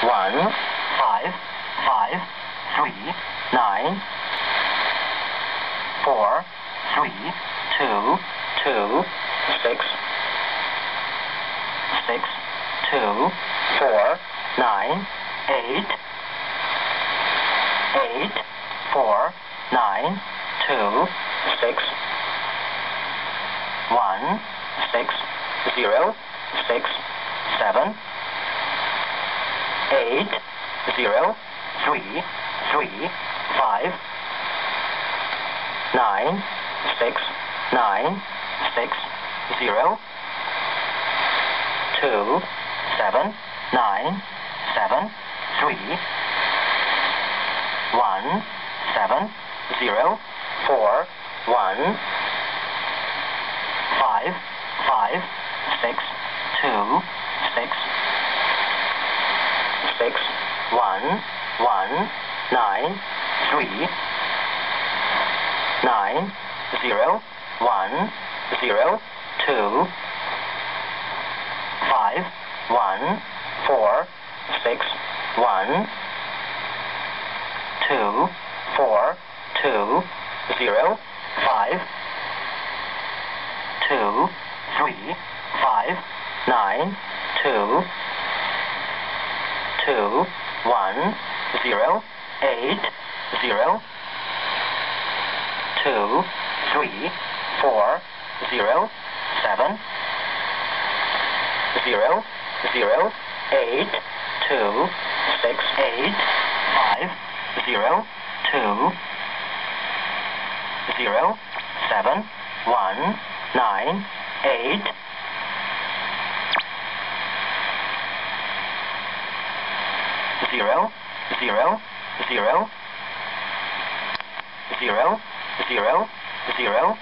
1, 5, 5, 3, 9, 4, 3, 2, 2, 6, 6, 2, 4, 9, 8, 8, 4, 9, 2, 6, 1, 6, 0, 6, 7, 8, 0, 3, 3, 5, 9, 6, 9, 6, 0, 2, 7, 9, 7, 3, 1, 7, 0, 4, 1, 5, 5, 6, 2, 6, 6, 1, 1, 9, 3, 9, 0, 1, 0, 2, 5, 1, 4, 6, 1, 2, 4, 2, 0, 5, 2, 3, 5, 9, 2, 2, 1, 0, 8, 0, 2, 3, 4, 0, 7, 0, 0, 8, 2, 6, 8, 5, 0, 2, 0, 7, 1, 9, 8, 0, 0, 0, 0, 0, 0,